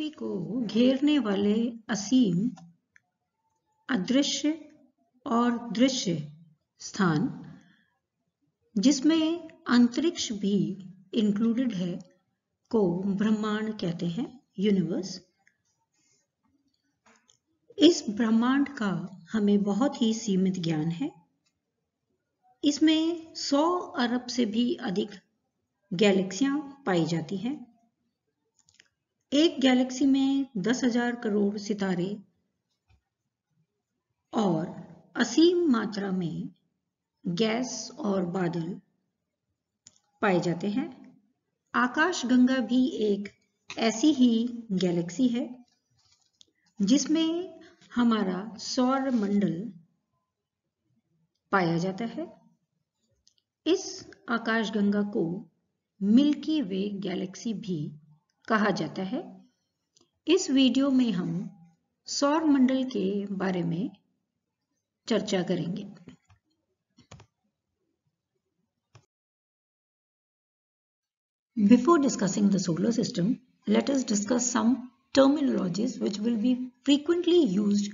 पृथ्वी को घेरने वाले असीम अदृश्य और दृश्य स्थान, जिसमें अंतरिक्ष भी इंक्लूडेड है, को ब्रह्मांड कहते हैं, यूनिवर्स। इस ब्रह्मांड का हमें बहुत ही सीमित ज्ञान है। इसमें 100 अरब से भी अधिक गैलेक्सियां पाई जाती हैं। एक गैलेक्सी में 10,000 करोड़ सितारे और असीम मात्रा में गैस और बादल पाए जाते हैं। आकाशगंगा भी एक ऐसी ही गैलेक्सी है जिसमें हमारा सौर मंडल पाया जाता है। इस आकाशगंगा को मिल्की वे गैलेक्सी भी कहा जाता है। इस वीडियो में हम सौर मंडल के बारे में चर्चा करेंगे। Before discussing the solar system, let us discuss some terminologies which will be frequently used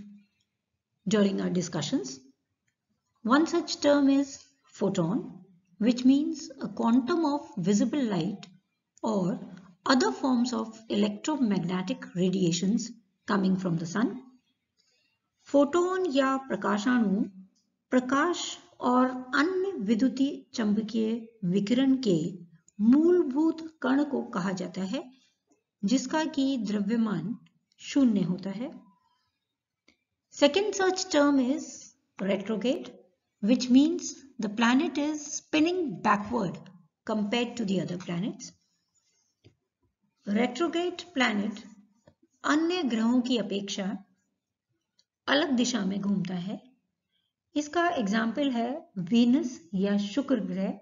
during our discussions. One such term is photon, which means a quantum of visible light or other forms of electromagnetic radiations coming from the sun. Photon या प्रकाशाणु प्रकाश और अन्य विद्युतीय चुंबकीय विकिरण के मूलभूत कण को कहा जाता है, जिसका कि द्रव्यमान 0 होता है। Second such term is retrograde, which means the planet is spinning backward compared to the other planets. Retrograde planet अन्य ग्रहों की अपेक्षा अलग दिशा में घूमता है। इसका एग्जाम्पल है वीनस या शुक्र ग्रह,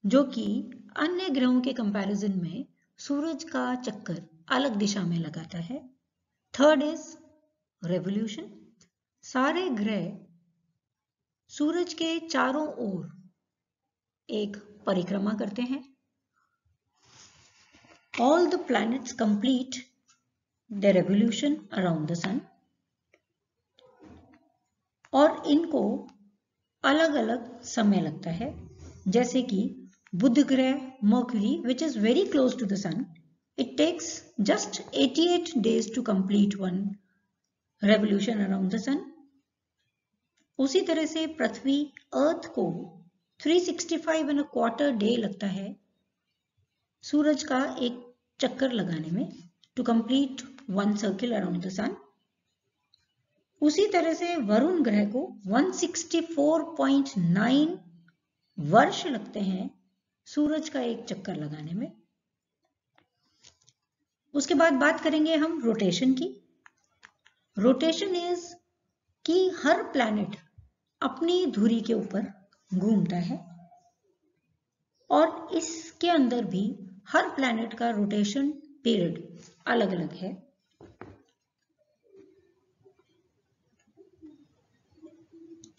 जो कि अन्य ग्रहों के कंपैरिजन में सूरज का चक्कर अलग दिशा में लगाता है। Third is revolution. सारे ग्रह सूरज के चारों ओर एक परिक्रमा करते हैं। All the planets complete their revolution around the sun. और इनको अलग अलग समय लगता है, जैसे कि बुध ग्रह mercury, which is very close to the sun, it takes just 88 days to complete one revolution around the sun. उसी तरह से पृथ्वी अर्थ को 365.25 डे लगता है सूरज का एक चक्कर लगाने में, to complete one circle around the sun. उसी तरह से वरुण ग्रह को 164.9 वर्ष लगते हैं सूरज का एक चक्कर लगाने में। उसके बाद बात करेंगे हम रोटेशन की। रोटेशन इज कि हर प्लैनेट अपनी धुरी के ऊपर घूमता है और इसके अंदर भी हर प्लैनेट का रोटेशन पीरियड अलग अलग है।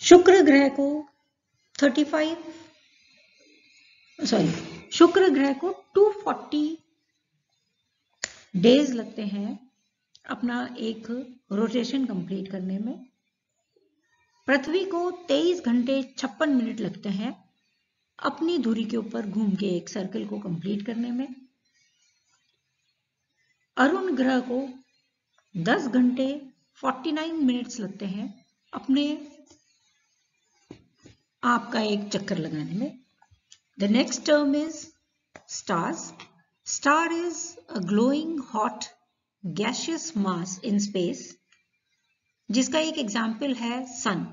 शुक्र ग्रह को 240 डेज लगते हैं अपना एक रोटेशन कंप्लीट करने में। पृथ्वी को 23 घंटे 56 मिनट लगते हैं अपनी धुरी के ऊपर घूम के एक सर्कल को कंप्लीट करने में। अरुण ग्रह को 10 घंटे 49 मिनट्स लगते हैं अपने आप का एक चक्कर लगाने में। The next term is stars. Star is a glowing hot gaseous mass in space, जिसका एक एग्जाम्पल है सन।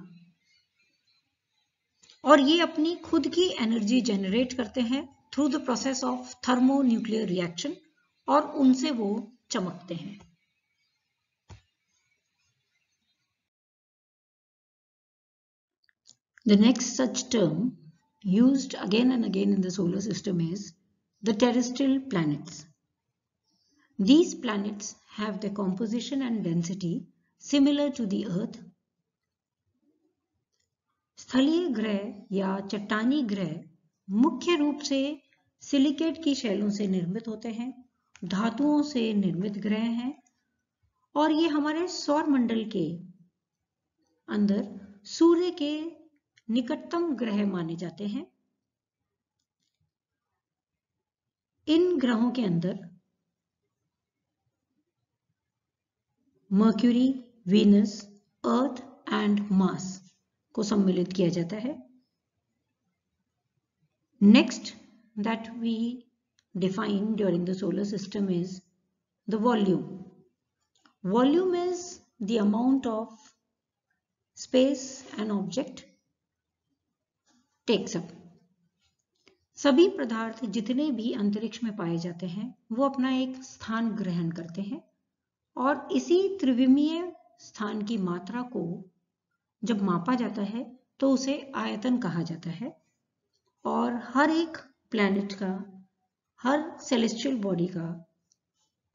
और ये अपनी खुद की एनर्जी जनरेट करते हैं through the process of thermonuclear reaction, और उनसे वो चमकते हैं। The next such term used again and again in the solar system is the terrestrial planets. These planets have the composition and density similar to the Earth. स्थलीय ग्रह या चट्टानी ग्रह मुख्य रूप से सिलिकेट की शैलों से निर्मित होते हैं धातुओं से निर्मित ग्रह हैं और ये हमारे सौर मंडल के अंदर सूर्य के निकटतम ग्रह माने जाते हैं। इन ग्रहों के अंदर mercury, Venus, earth and Mars को सम्मिलित किया जाता है। Next that we define during the solar system is the volume. Volume is the amount of space an object takes up. सभी पदार्थ जितने भी अंतरिक्ष में पाए जाते हैं वो अपना एक स्थान ग्रहण करते हैं और इसी त्रिविमीय स्थान की मात्रा को जब मापा जाता है तो उसे आयतन कहा जाता है। और हर एक प्लैनेट का, हर सेलेस्टियल बॉडी का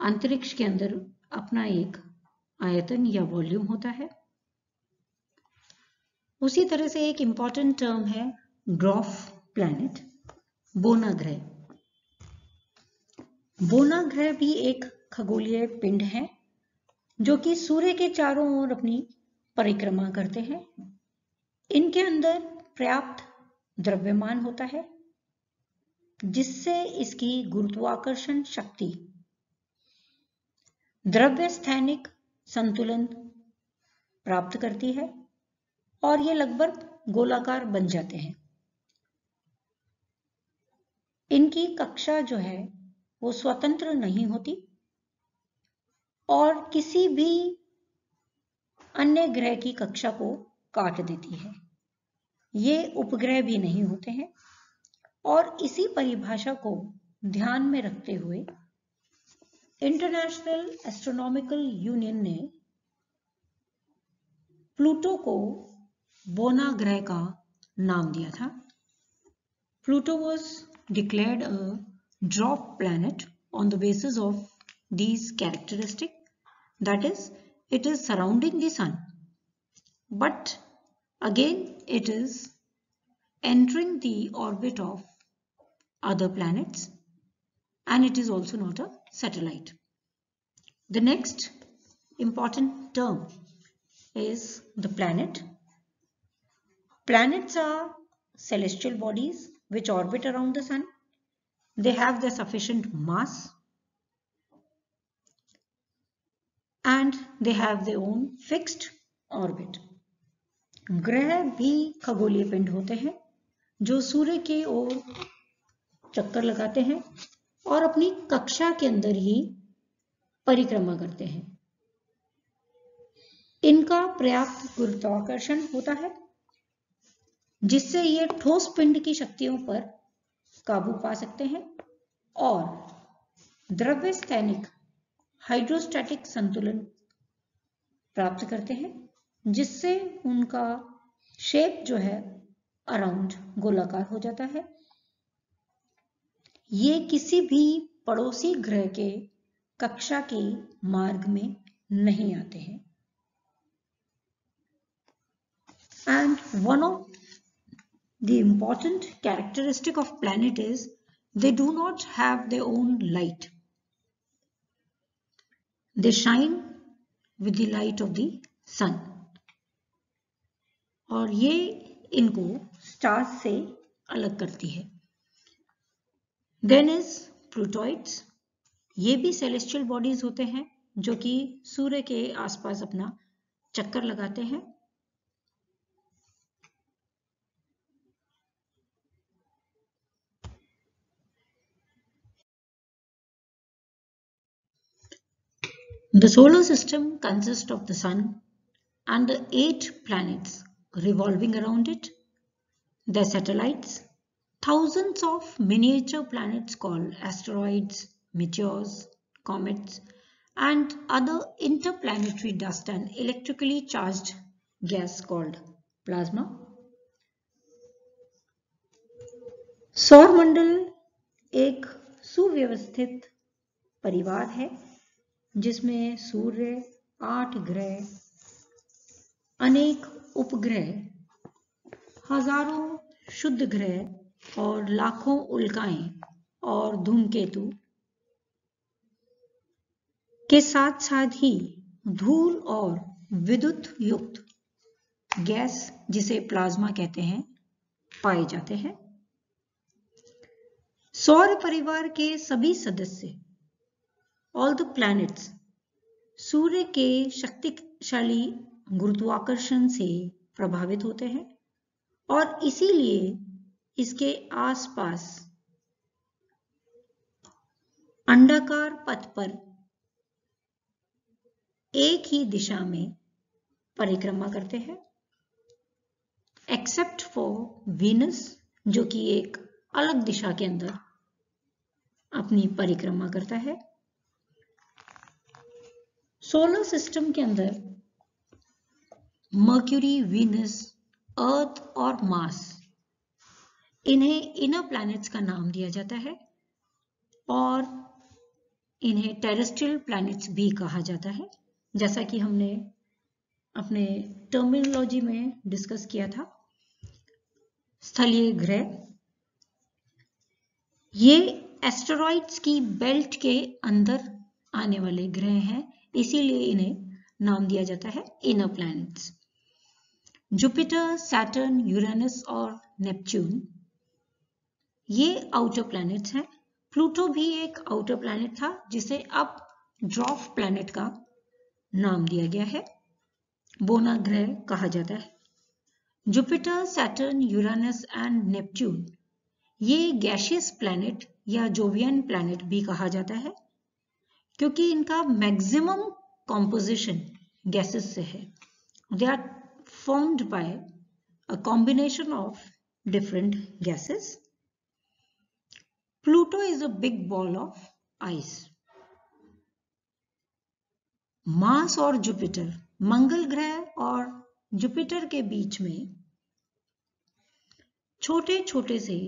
अंतरिक्ष के अंदर अपना एक आयतन या वॉल्यूम होता है। उसी तरह से एक इंपॉर्टेंट टर्म है ड्वार्फ प्लैनेट, बोना ग्रह। बोना ग्रह भी एक खगोलीय पिंड है जो कि सूर्य के चारों ओर अपनी परिक्रमा करते हैं। इनके अंदर पर्याप्त द्रव्यमान होता है जिससे इसकी गुरुत्वाकर्षण शक्ति द्रव्य स्थैनिक संतुलन प्राप्त करती है और ये लगभग गोलाकार बन जाते हैं। इनकी कक्षा जो है वो स्वतंत्र नहीं होती और किसी भी अन्य ग्रह की कक्षा को काट देती है। ये उपग्रह भी नहीं होते हैं और इसी परिभाषा को ध्यान में रखते हुए इंटरनेशनल एस्ट्रोनॉमिकल यूनियन ने प्लूटो को बोना ग्रह का नाम दिया था। Pluto was declared a dwarf planet on the basis of these characteristics, that is, it is surrounding the sun, but again it is entering the orbit of other planets and it is also not a satellite. The next important term is the planet. Planets are celestial bodies which orbit around the sun. They have the sufficient mass and they have their own fixed orbit. ग्रह भी खगोलीय पिंड होते हैं जो सूर्य के ओर चक्कर लगाते हैं और अपनी कक्षा के अंदर ही परिक्रमा करते हैं। इनका पर्याप्त गुरुत्वाकर्षण होता है जिससे ये ठोस पिंड की शक्तियों पर काबू पा सकते हैं और द्रव्य स्थैनिक हाइड्रोस्टैटिक संतुलन प्राप्त करते हैं जिससे उनका शेप जो है अराउंड गोलाकार हो जाता है। ये किसी भी पड़ोसी ग्रह के कक्षा के मार्ग में नहीं आते हैं। And one of the important characteristic of planet is they do not have their own light. They shine with the light of the sun. और ये इनको स्टार्स से अलग करती है। Then is Plutoids. ये भी celestial bodies होते हैं जो कि सूर्य के आसपास अपना चक्कर लगाते हैं। The solar system consists of the sun and the 8 planets revolving around it, their satellites, thousands of miniature planets called asteroids, meteors, comets, and other interplanetary dust and electrically charged gas called plasma. सौरमंडल एक सुव्यवस्थित परिवार है जिसमें सूर्य, 8 ग्रह, अनेक उपग्रह, हजारों शुद्ध ग्रह और लाखों उल्काएं और धूमकेतु के साथ साथ ही धूल और विद्युत युक्त गैस, जिसे प्लाज्मा कहते हैं, पाए जाते हैं। सौर परिवार के सभी सदस्य, ऑल द प्लैनेट्स, सूर्य के शक्तिशाली गुरुत्वाकर्षण से प्रभावित होते हैं और इसीलिए इसके आसपास अंडाकार पथ पर एक ही दिशा में परिक्रमा करते हैं, एक्सेप्ट फॉर वीनस, जो कि एक अलग दिशा के अंदर अपनी परिक्रमा करता है। सोलर सिस्टम के अंदर मर्क्यूरी, वीनस, अर्थ और मार्स, इन्हें इनर प्लैनेट्स का नाम दिया जाता है और इन्हें टेरेस्ट्रियल प्लैनेट्स भी कहा जाता है, जैसा कि हमने अपने टर्मिनोलॉजी में डिस्कस किया था। स्थलीय ग्रह, ये एस्टेरॉइड्स की बेल्ट के अंदर आने वाले ग्रह हैं, इसीलिए इन्हें नाम दिया जाता है inner planets. Jupiter, Saturn, Uranus और नेपच्यून, ये आउटर प्लैनेट्स हैं। प्लूटो भी एक आउटर प्लैनेट था, जिसे अब ड्वार्फ प्लैनेट का नाम दिया गया है, बोना ग्रह कहा जाता है। Jupiter, Saturn, Uranus and Neptune, ये गैसियस प्लैनेट या जोवियन प्लैनेट भी कहा जाता है, क्योंकि इनका मैक्सिमम कॉम्पोजिशन गैसेस से है। They are formed by a combination of different gases. Pluto is a big ball of ice. Mars और जुपिटर, मंगल ग्रह और जुपिटर के बीच में छोटे छोटे से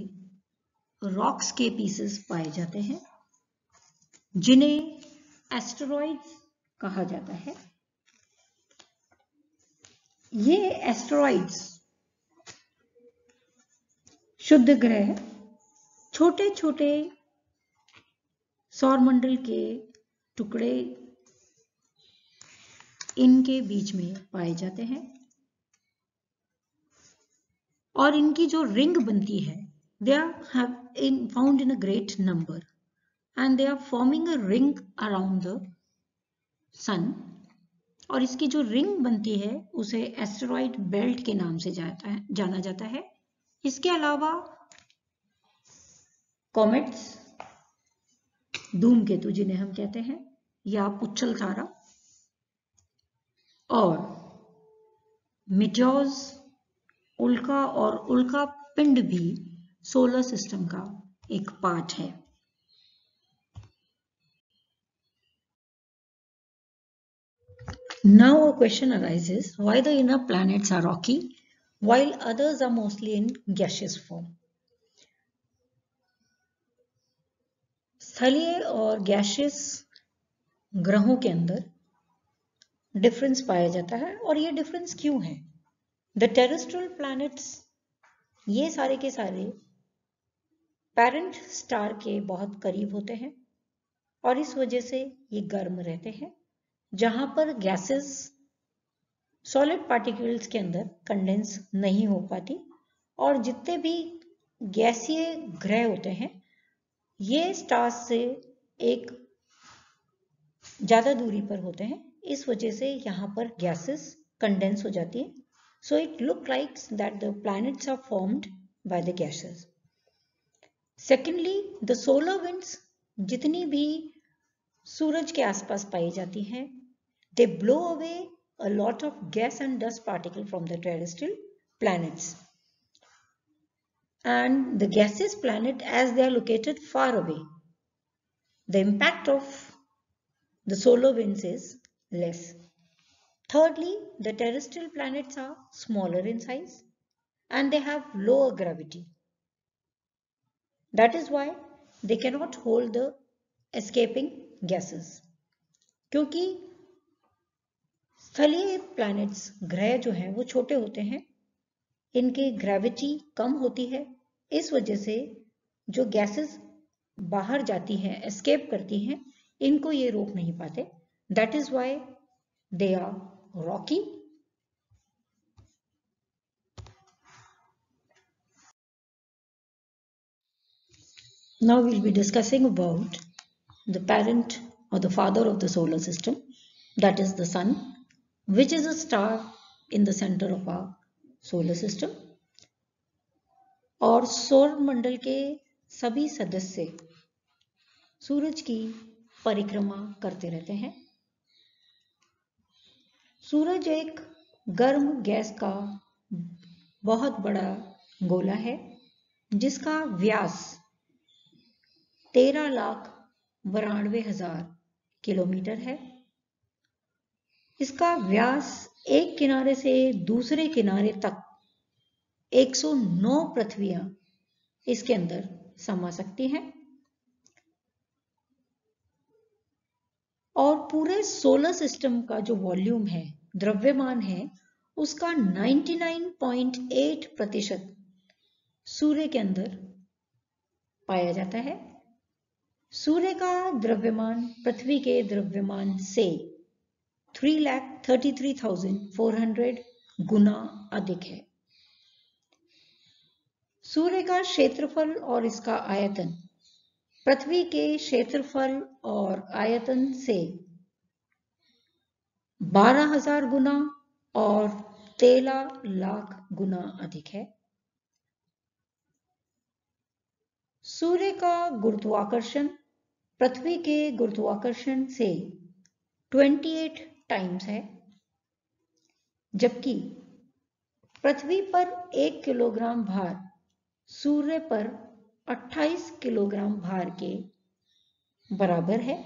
रॉक्स के पीसेस पाए जाते हैं, जिन्हें एस्टेरॉइड्स कहा जाता है। ये एस्टेरॉइड्स शुद्ध ग्रह छोटे छोटे सौरमंडल के टुकड़े इनके बीच में पाए जाते हैं और इनकी जो रिंग बनती है, they have found in a great number and they are forming a ring around the sun। और इसकी जो रिंग बनती है उसे एस्टेरॉइड बेल्ट के नाम से जाना जाता है। इसके अलावा कॉमेट्स, धूमकेतु जिन्हें हम कहते हैं, या पुच्छल तारा, और मिटियोर्स, उल्का और उल्का पिंड भी सोलर सिस्टम का एक पार्ट है। Now a question arises, why the inner planets are rocky while others are mostly in gaseous form? स्थलीय और गैसियस ग्रहों के अंदर डिफरेंस पाया जाता है, और ये डिफरेंस क्यों है? द टेरेस्ट्रियल प्लैनेट्स, ये सारे के सारे पेरेंट स्टार के बहुत करीब होते हैं और इस वजह से ये गर्म रहते हैं, जहां पर गैसेस सॉलिड पार्टिकल्स के अंदर कंडेंस नहीं हो पाती, और जितने भी गैसीय ग्रह होते हैं ये स्टार्स से एक ज्यादा दूरी पर होते हैं, इस वजह से यहाँ पर गैसेस कंडेंस हो जाती है। So it look likes that the planets are formed by the gases. Secondly, the solar winds जितनी भी सूरज के आसपास पाई जाती हैं, they blow away a lot of gas and dust particle from the terrestrial planets, and the gaseous planet, as they are located far away, the impact of the solar winds is less. Thirdly, the terrestrial planets are smaller in size and they have lower gravity. That is why they cannot hold the escaping gases. क्योंकि स्थलीय planets, ग्रह जो हैं वो छोटे होते हैं, इनकी ग्रेविटी कम होती है, इस वजह से जो गैसेस बाहर जाती हैं, एस्केप करती हैं, इनको ये रोक नहीं पाते। That is why they are rocky. Now we'll be discussing about the parent or the father of the solar system, that is the sun, which is a star in the center of our solar system. और सौर मंडल के सभी सदस्य सूरज की परिक्रमा करते रहते हैं। सूरज एक गर्म गैस का बहुत बड़ा गोला है जिसका व्यास 13,92,000 किलोमीटर है। इसका व्यास एक किनारे से दूसरे किनारे तक 109 पृथ्वियां इसके अंदर समा सकती हैं और पूरे सोलर सिस्टम का जो वॉल्यूम है, द्रव्यमान है, उसका 99.8% सूर्य के अंदर पाया जाता है। सूर्य का द्रव्यमान पृथ्वी के द्रव्यमान से 3,33,400 गुना अधिक है। सूर्य का क्षेत्रफल और इसका आयतन पृथ्वी के क्षेत्रफल और आयतन से 12,000 गुना और 13 लाख गुना अधिक है। सूर्य का गुरुत्वाकर्षण पृथ्वी के गुरुत्वाकर्षण से 28 टाइम्स है, जबकि पृथ्वी पर 1 किलोग्राम भार सूर्य पर 28 किलोग्राम भार के बराबर है।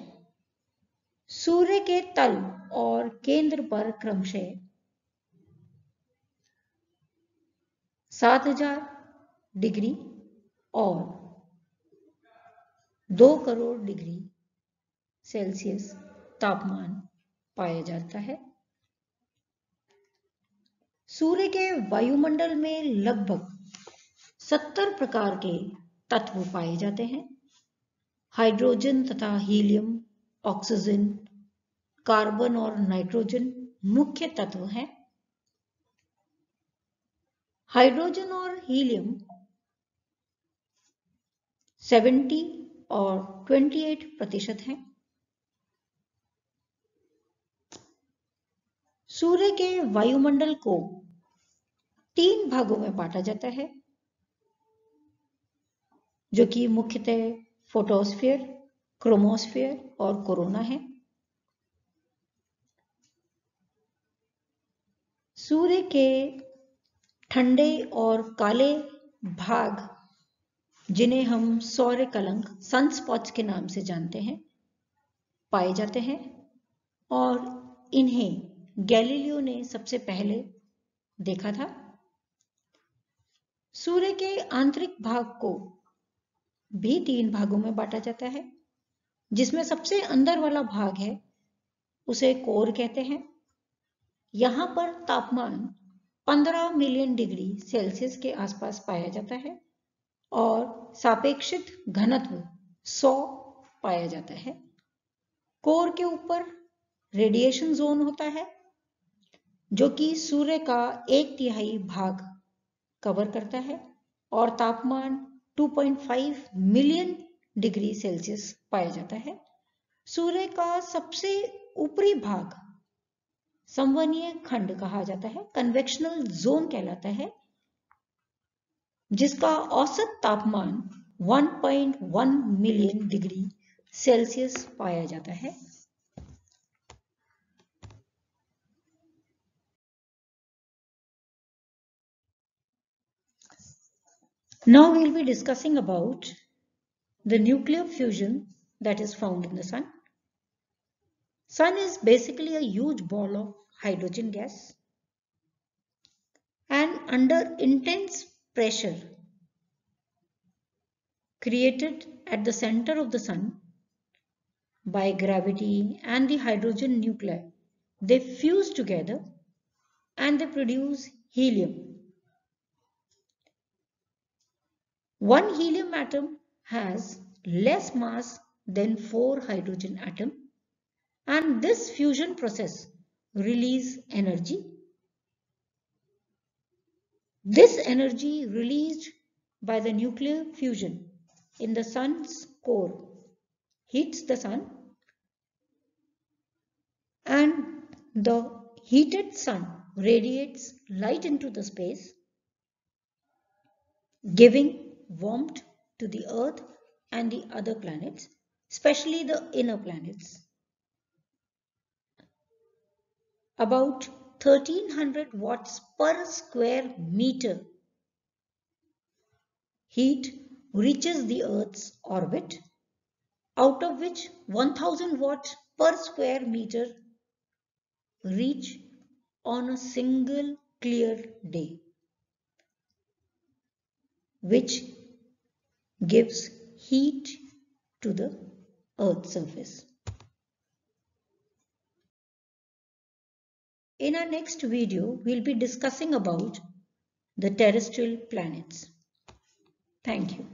सूर्य के तल और केंद्र पर क्रमशः 7,000 डिग्री और 2 करोड़ डिग्री सेल्सियस तापमान पाया जाता है। सूर्य के वायुमंडल में लगभग 70 प्रकार के तत्व पाए जाते हैं। हाइड्रोजन तथा हीलियम, ऑक्सीजन, कार्बन और नाइट्रोजन मुख्य तत्व हैं। हाइड्रोजन और हीलियम 70 और 28% हैं। सूर्य के वायुमंडल को 3 भागों में बांटा जाता है, जो कि मुख्यतः फोटोस्फीयर, क्रोमोस्फीयर और कोरोना है। सूर्य के ठंडे और काले भाग, जिन्हें हम सौर कलंक सनस्पॉट्स के नाम से जानते हैं, पाए जाते हैं और इन्हें गैलीलियो ने सबसे पहले देखा था। सूर्य के आंतरिक भाग को भी 3 भागों में बांटा जाता है, जिसमें सबसे अंदर वाला भाग है उसे कोर कहते हैं। यहां पर तापमान 15 मिलियन डिग्री सेल्सियस के आसपास पाया जाता है और सापेक्षिक घनत्व 100 पाया जाता है। कोर के ऊपर रेडिएशन जोन होता है, जो कि सूर्य का 1/3 भाग कवर करता है और तापमान 2.5 मिलियन डिग्री सेल्सियस पाया जाता है। सूर्य का सबसे ऊपरी भाग संवहनीय खंड कहा जाता है, कन्वेक्शनल जोन कहलाता है, जिसका औसत तापमान 1.1 मिलियन डिग्री सेल्सियस पाया जाता है। Now we'll be discussing about the nuclear fusion that is found in the sun. Sun is basically a huge ball of hydrogen gas, and under intense pressure created at the center of the sun by gravity and the hydrogen nuclei, they fuse together and they produce helium. One helium atom has less mass than 4 hydrogen atoms, and this fusion process release energy. This energy released by the nuclear fusion in the sun's core heats the sun, and the heated sun radiates light into the space, giving warmth to the Earth and the other planets, especially the inner planets. About 1300 watts per square meter heat reaches the Earth's orbit, out of which 1000 watts per square meter reach on a single clear day, which gives heat to the Earth's surface. In our next video, we'll be discussing about the terrestrial planets. Thank you.